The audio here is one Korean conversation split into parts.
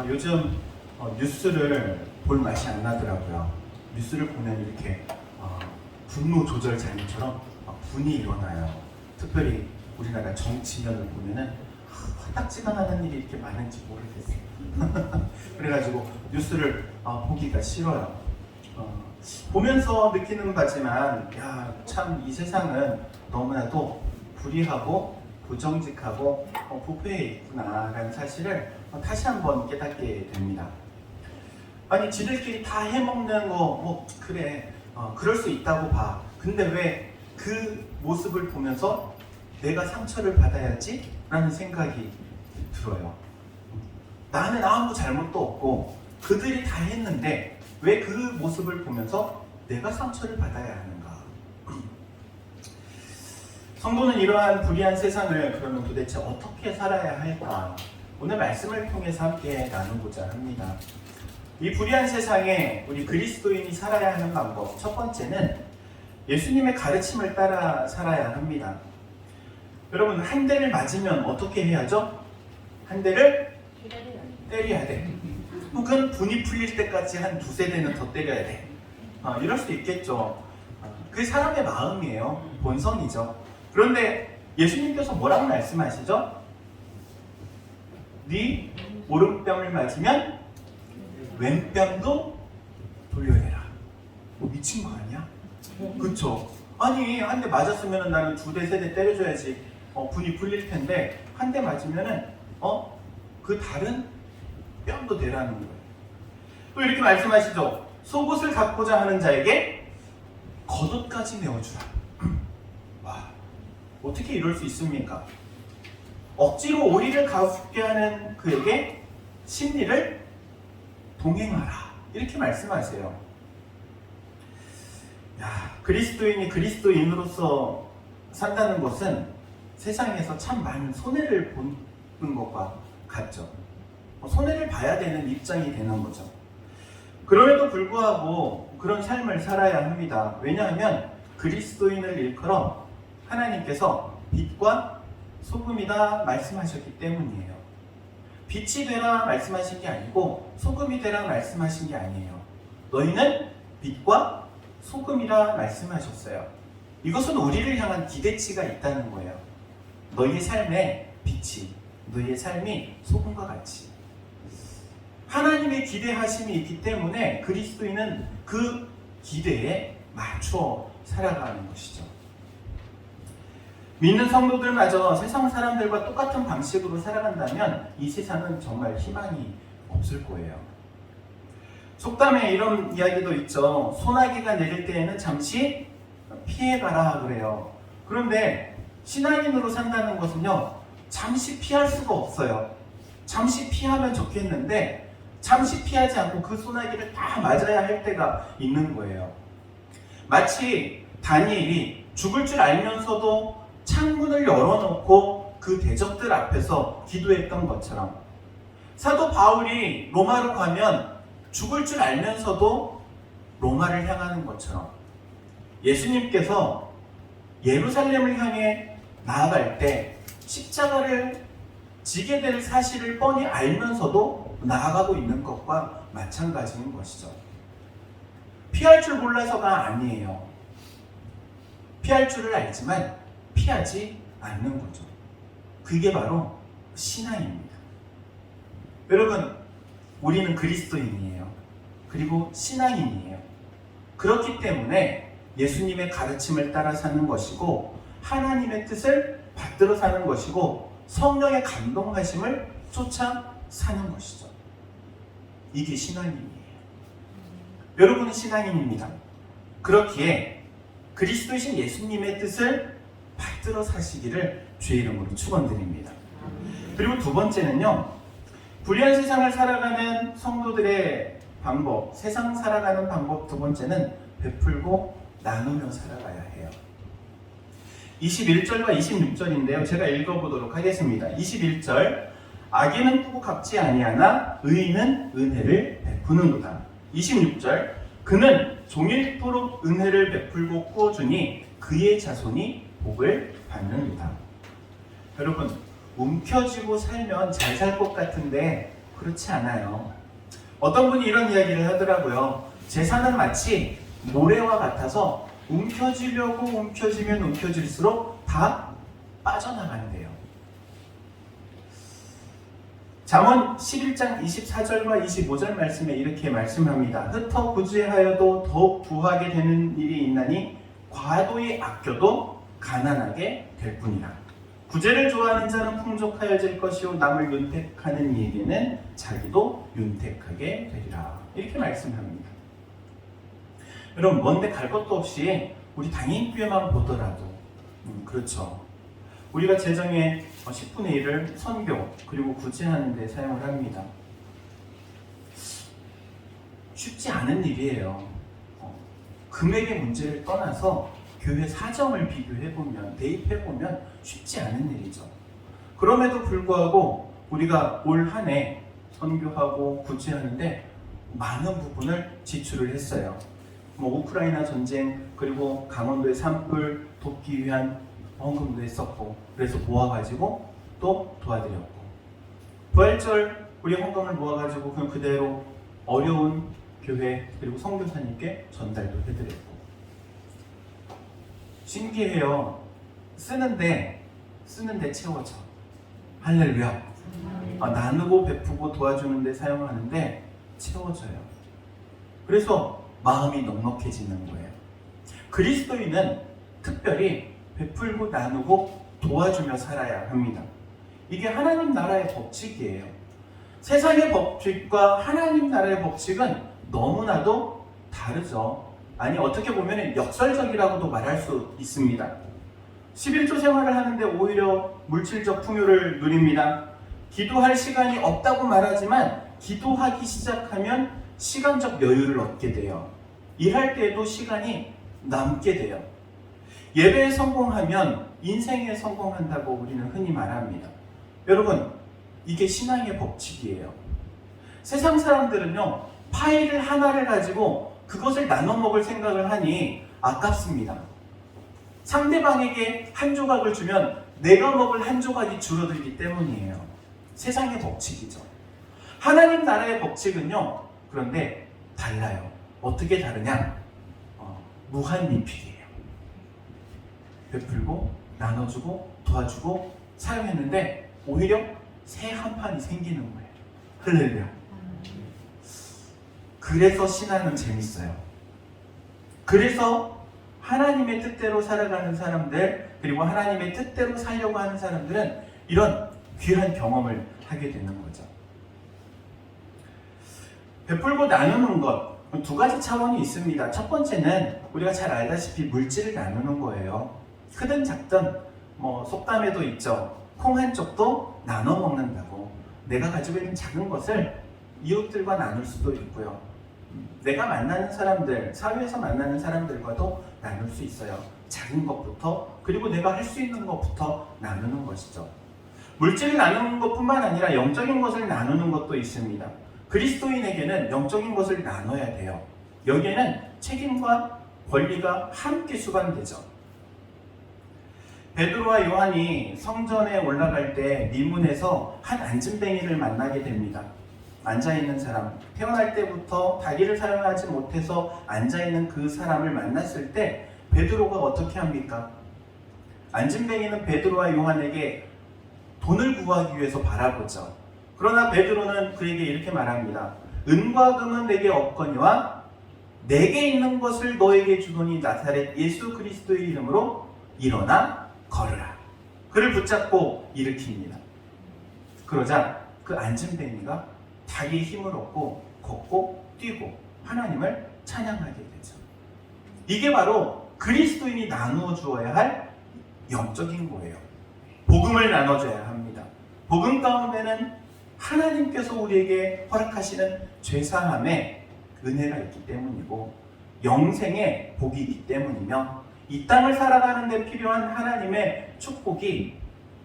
요즘 뉴스를 볼 맛이 안 나더라고요. 뉴스를 보면 이렇게 분노 조절 장애처럼 분이 일어나요. 특별히 우리나라 정치면을 보면은 화딱지가 나는 일이 이렇게 많은지 모르겠어요. 그래가지고 뉴스를 보기가 싫어요. 보면서 느끼는 바지만 참 이 세상은 너무나도 불의하고 부정직하고 부패해 있구나라는 사실을 다시 한번 깨닫게 됩니다. 아니 지들끼리 다 해먹는 거 그래 그럴 수 있다고 봐. 근데 왜 그 모습을 보면서 내가 상처를 받아야지? 라는 생각이 들어요. 나는 아무 잘못도 없고 그들이 다 했는데 왜 그 모습을 보면서 내가 상처를 받아야 하는가? 성도는 이러한 불의한 세상을 그러면 도대체 어떻게 살아야 할까? 오늘 말씀을 통해서 함께 나누고자 합니다. 이 불의한 세상에 우리 그리스도인이 살아야 하는 방법, 첫 번째는 예수님의 가르침을 따라 살아야 합니다. 여러분, 한 대를 맞으면 어떻게 해야죠? 한 대를 때려야 돼. 혹은 분이 풀릴 때까지 한 두세 대는 더 때려야 돼. 이럴 수도 있겠죠. 그게 사람의 마음이에요. 본성이죠. 그런데 예수님께서 뭐라고 말씀하시죠? 네 오른뺨을 맞으면 왼뺨도 돌려내라. 미친 거 아니야? 그쵸? 아니 한 대 맞았으면 나는 두 대, 세 대 때려줘야지 분이 풀릴 텐데 한 대 맞으면은 그 다른 뺨도 대라는 거예요. 또 이렇게 말씀하시죠. 속옷을 갖고자 하는 자에게 겉옷까지 내어주라. 와, 어떻게 이럴 수 있습니까? 억지로 오리를 갖게 하는 그에게 심리를 동행하라. 이렇게 말씀하세요. 그리스도인이 그리스도인으로서 산다는 것은 세상에서 참 많은 손해를 보는 것과 같죠. 손해를 봐야 되는 입장이 되는 거죠. 그럼에도 불구하고 그런 삶을 살아야 합니다. 왜냐하면 그리스도인을 일컬어 하나님께서 빛과 소금이다 말씀하셨기 때문이에요. 빛이 되라 말씀하신 게 아니고 소금이 되라 말씀하신 게 아니에요. 너희는 빛과 소금이라 말씀하셨어요. 이것은 우리를 향한 기대치가 있다는 거예요. 너희의 삶에 빛이, 너희의 삶이 소금과 같이. 하나님의 기대하심이 있기 때문에 그리스도인은 그 기대에 맞춰 살아가는 것이죠. 믿는 성도들마저 세상 사람들과 똑같은 방식으로 살아간다면 이 세상은 정말 희망이 없을 거예요. 속담에 이런 이야기도 있죠. 소나기가 내릴 때에는 잠시 피해가라 그래요. 그런데 신앙인으로 산다는 것은요, 잠시 피할 수가 없어요. 잠시 피하면 좋겠는데 잠시 피하지 않고 그 소나기를 다 맞아야 할 때가 있는 거예요. 마치 다니엘이 죽을 줄 알면서도 창문을 열어놓고 그 대적들 앞에서 기도했던 것처럼, 사도 바울이 로마로 가면 죽을 줄 알면서도 로마를 향하는 것처럼, 예수님께서 예루살렘을 향해 나아갈 때 십자가를 지게 될 사실을 뻔히 알면서도 나아가고 있는 것과 마찬가지인 것이죠. 피할 줄 몰라서가 아니에요. 피할 줄을 알지만 피하지 않는 거죠. 그게 바로 신앙입니다. 여러분, 우리는 그리스도인이에요. 그리고 신앙인이에요. 그렇기 때문에 예수님의 가르침을 따라 사는 것이고 하나님의 뜻을 받들어 사는 것이고 성령의 감동하심을 쫓아 사는 것이죠. 이게 신앙인이에요. 여러분은 신앙인입니다. 그렇기에 그리스도이신 예수님의 뜻을 받들어 사시기를 주의 이름으로 축원드립니다. 그리고 두 번째는요, 불의한 세상을 살아가는 성도들의 방법, 세상 살아가는 방법 두 번째는 베풀고 나누며 살아가야 해요. 21절과 26절인데요. 제가 읽어보도록 하겠습니다. 21절, 악인은 또 갚지 아니하나 의인은 은혜를 베푸는도다. 26절, 그는 종일토록 은혜를 베풀고 꾸어주니 그의 자손이 복을 받는도다. 여러분, 움켜쥐고 살면 잘 살 것 같은데 그렇지 않아요. 어떤 분이 이런 이야기를 하더라고요. 재산은 마치 모래와 같아서 움켜쥐려고 움켜쥐면 움켜질수록 다 빠져나간대요. 잠언 11장 24절과 25절 말씀에 이렇게 말씀합니다. 흩어 구제하여도 더욱 부하게 되는 일이 있나니 과도히 아껴도 가난하게 될 뿐이라. 구제를 좋아하는 자는 풍족하여질 것이요 남을 윤택하는 이에게는 자기도 윤택하게 되리라. 이렇게 말씀합니다. 여러분, 먼데 갈 것도 없이 우리 당인교회만 보더라도 그렇죠. 우리가 재정의 10분의 1을 선교 그리고 구제하는 데 사용을 합니다. 쉽지 않은 일이에요. 금액의 문제를 떠나서 교회 사정을 비교해보면, 대입해보면 쉽지 않은 일이죠. 그럼에도 불구하고 우리가 올 한 해 선교하고 구제하는데 많은 부분을 지출을 했어요. 우크라이나 전쟁, 그리고 강원도의 산불 돕기 위한 헌금도 했었고, 그래서 모아가지고 또 도와드렸고, 부활절 우리 헌금을 모아가지고 그대로 어려운 교회 그리고 선교사님께 전달도 해드렸고. 신기해요. 쓰는데 채워져. 할렐루야. 나누고 베푸고 도와주는 데 사용하는데 채워져요. 그래서 마음이 넉넉해지는 거예요. 그리스도인은 특별히 베풀고 나누고 도와주며 살아야 합니다. 이게 하나님 나라의 법칙이에요. 세상의 법칙과 하나님 나라의 법칙은 너무나도 다르죠. 아니, 어떻게 보면 역설적이라고도 말할 수 있습니다. 11조 생활을 하는데 오히려 물질적 풍요를 누립니다. 기도할 시간이 없다고 말하지만 기도하기 시작하면 시간적 여유를 얻게 돼요. 일할 때에도 시간이 남게 돼요. 예배에 성공하면 인생에 성공한다고 우리는 흔히 말합니다. 여러분, 이게 신앙의 법칙이에요. 세상 사람들은요, 파이를 하나를 가지고 그것을 나눠 먹을 생각을 하니 아깝습니다. 상대방에게 한 조각을 주면 내가 먹을 한 조각이 줄어들기 때문이에요. 세상의 법칙이죠. 하나님 나라의 법칙은요, 그런데 달라요. 어떻게 다르냐? 무한리필이에요. 베풀고 나눠주고 도와주고 사용했는데 오히려 새 한 판이 생기는 거예요. 할렐루야. 그래서 신앙은 재밌어요. 그래서 하나님의 뜻대로 살아가는 사람들, 그리고 하나님의 뜻대로 살려고 하는 사람들은 이런 귀한 경험을 하게 되는 거죠. 베풀고 나누는 것, 두 가지 차원이 있습니다. 첫 번째는 우리가 잘 알다시피 물질을 나누는 거예요. 크든 작든 속담에도 있죠. 콩 한 쪽도 나눠 먹는다고. 내가 가지고 있는 작은 것을 이웃들과 나눌 수도 있고요. 내가 만나는 사람들, 사회에서 만나는 사람들과도 나눌 수 있어요. 작은 것부터, 그리고 내가 할 수 있는 것부터 나누는 것이죠. 물질을 나누는 것뿐만 아니라 영적인 것을 나누는 것도 있습니다. 그리스도인에게는 영적인 것을 나눠야 돼요. 여기에는 책임과 권리가 함께 수반되죠. 베드로와 요한이 성전에 올라갈 때 미문에서 한 안진뱅이를 만나게 됩니다. 앉아있는 사람, 태어날 때부터 다리를 사용하지 못해서 앉아있는 그 사람을 만났을 때 베드로가 어떻게 합니까? 안진뱅이는 베드로와 요한에게 돈을 구하기 위해서 바라보죠. 그러나 베드로는 그에게 이렇게 말합니다. 은과 금은 내게 없거니와 내게 있는 것을 너에게 주노니 나사렛 예수 그리스도의 이름으로 일어나 걸으라. 그를 붙잡고 일으킵니다. 그러자 그 안진뱅이가 다리에 힘을 얻고 걷고 뛰고 하나님을 찬양하게 되죠. 이게 바로 그리스도인이 나누어 주어야 할 영적인 거예요. 복음을 나눠줘야 합니다. 복음 가운데는 하나님께서 우리에게 허락하시는 죄사함의 은혜가 있기 때문이고 영생의 복이 있기 때문이며 이 땅을 살아가는 데 필요한 하나님의 축복이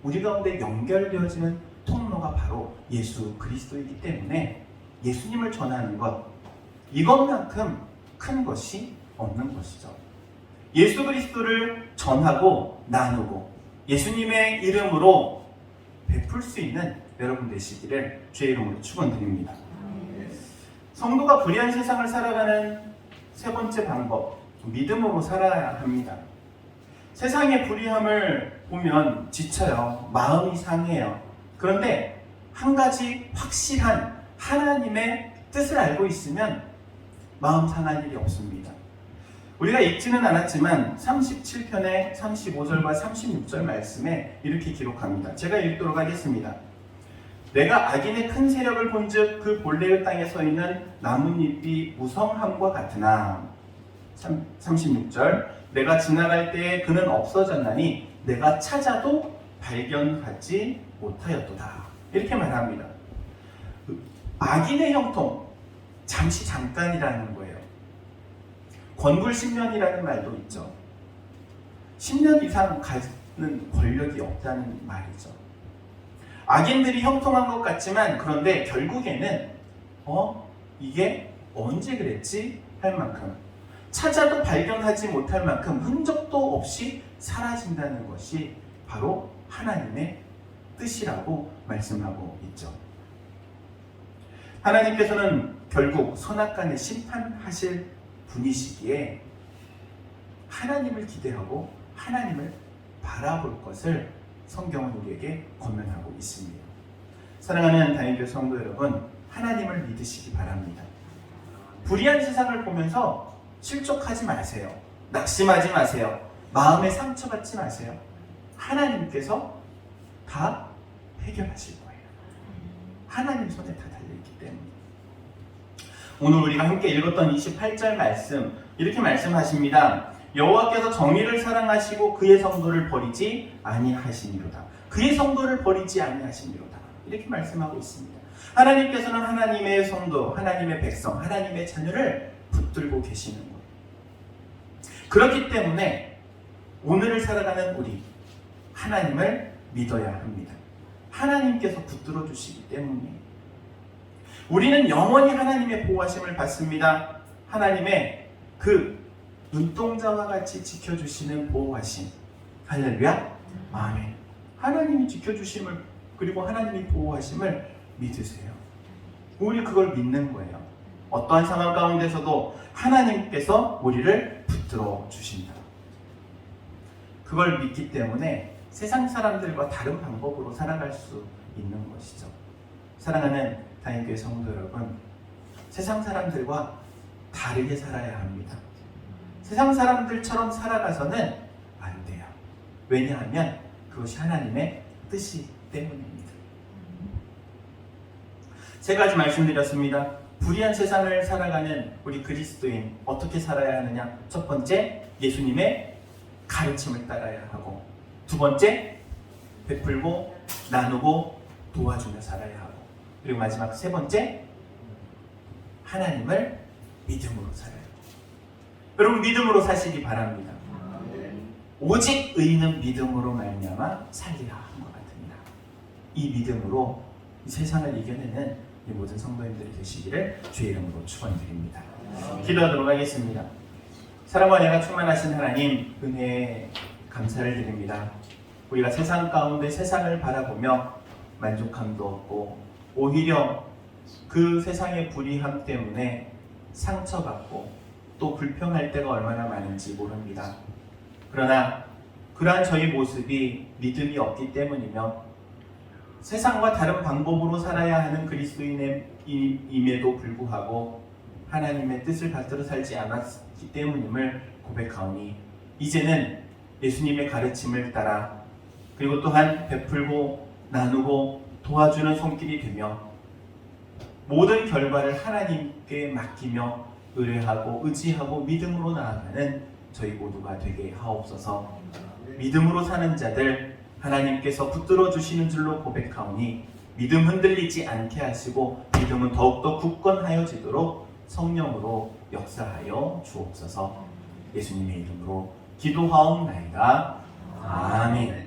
우리 가운데 연결되어지는 통로가 바로 예수 그리스도이기 때문에 예수님을 전하는 것, 이것만큼 큰 것이 없는 것이죠. 예수 그리스도를 전하고 나누고 예수님의 이름으로 베풀 수 있는 여러분 되시기를 주의 이름으로 축원드립니다. 성도가 불의한 세상을 살아가는 세 번째 방법, 믿음으로 살아야 합니다. 세상의 불의함을 보면 지쳐요. 마음이 상해요. 그런데 한 가지 확실한 하나님의 뜻을 알고 있으면 마음 상할 일이 없습니다. 우리가 읽지는 않았지만 37편의 35절과 36절 말씀에 이렇게 기록합니다. 제가 읽도록 하겠습니다. 내가 악인의 큰 세력을 본즉 그 본래의 땅에 서 있는 나뭇잎이 무성함과 같으나 36절 내가 지나갈 때에 그는 없어졌나니 내가 찾아도 발견하지 못하였도다. 이렇게 말합니다. 악인의 형통 잠깐이라는 거예요. 권불 10년이라는 말도 있죠. 10년 이상 가는 권력이 없다는 말이죠. 악인들이 형통한 것 같지만 그런데 결국에는 이게 언제 그랬지? 할 만큼 찾아도 발견하지 못할 만큼 흔적도 없이 사라진다는 것이 바로 하나님의 뜻이라고 말씀하고 있죠. 하나님께서는 결국 선악간에 심판하실 분이시기에 하나님을 기대하고 하나님을 바라볼 것을 성경은 우리에게 권면하고 있습니다. 사랑하는 다인교회 성도 여러분, 하나님을 믿으시기 바랍니다. 불의한 세상을 보면서 실족하지 마세요. 낙심하지 마세요. 마음에 상처받지 마세요. 하나님께서 다 해결하실 거예요. 하나님 손에 다 달려있기 때문에. 오늘 우리가 함께 읽었던 28절 말씀, 이렇게 말씀하십니다. 여호와께서 정의를 사랑하시고 그의 성도를 버리지 아니하시니로다. 그의 성도를 버리지 아니하시니로다. 이렇게 말씀하고 있습니다. 하나님께서는 하나님의 성도, 하나님의 백성, 하나님의 자녀를 붙들고 계시는 거예요. 그렇기 때문에 오늘을 살아가는 우리, 하나님을 믿어야 합니다. 하나님께서 붙들어 주시기 때문이에요. 우리는 영원히 하나님의 보호하심을 받습니다. 하나님의 그 눈동자와 같이 지켜주시는 보호하심. 할렐루야. 아멘. 하나님이 지켜주심을, 그리고 하나님이 보호하심을 믿으세요. 우리 그걸 믿는 거예요. 어떠한 상황 가운데서도 하나님께서 우리를 붙들어 주신다. 그걸 믿기 때문에 세상 사람들과 다른 방법으로 살아갈 수 있는 것이죠. 사랑하는 다인교회 성도 여러분, 세상 사람들과 다르게 살아야 합니다. 세상 사람들처럼 살아가서는 안 돼요. 왜냐하면 그것이 하나님의 뜻이 때문입니다. 세 가지 말씀드렸습니다. 불의한 세상을 살아가는 우리 그리스도인 어떻게 살아야 하느냐? 첫 번째, 예수님의 가르침을 따라야 하고, 두 번째, 베풀고 나누고 도와주며 살아야 하고, 그리고 마지막 세 번째, 하나님을 믿음으로 살아야 하고. 여러분, 믿음으로 사시기 바랍니다. 오직 의인은 믿음으로 말미암아 살리라 한 것 같습니다. 이 믿음으로 이 세상을 이겨내는 이 모든 성도님들이 되시기를 주의 이름으로 축원드립니다. 기도하도록 하겠습니다. 사랑과 은혜가 충만하신 하나님, 은혜에 감사를 드립니다. 우리가 세상 가운데 세상을 바라보며 만족함도 없고 오히려 그 세상의 불의함 때문에 상처받고 또 불평할 때가 얼마나 많은지 모릅니다. 그러나 그러한 저희 모습이 믿음이 없기 때문이며 세상과 다른 방법으로 살아야 하는 그리스도인임에도 불구하고 하나님의 뜻을 받들어 살지 않았기 때문임을 고백하오니, 이제는 예수님의 가르침을 따라 그리고 또한 베풀고 나누고 도와주는 손길이 되며 모든 결과를 하나님께 맡기며 의뢰하고 의지하고 믿음으로 나아가는 저희 모두가 되게 하옵소서. 믿음으로 사는 자들 하나님께서 붙들어 주시는 줄로 고백하오니 믿음 흔들리지 않게 하시고 믿음은 더욱더 굳건하여지도록 성령으로 역사하여 주옵소서. 예수님의 이름으로 기도하옵나이다. 아멘.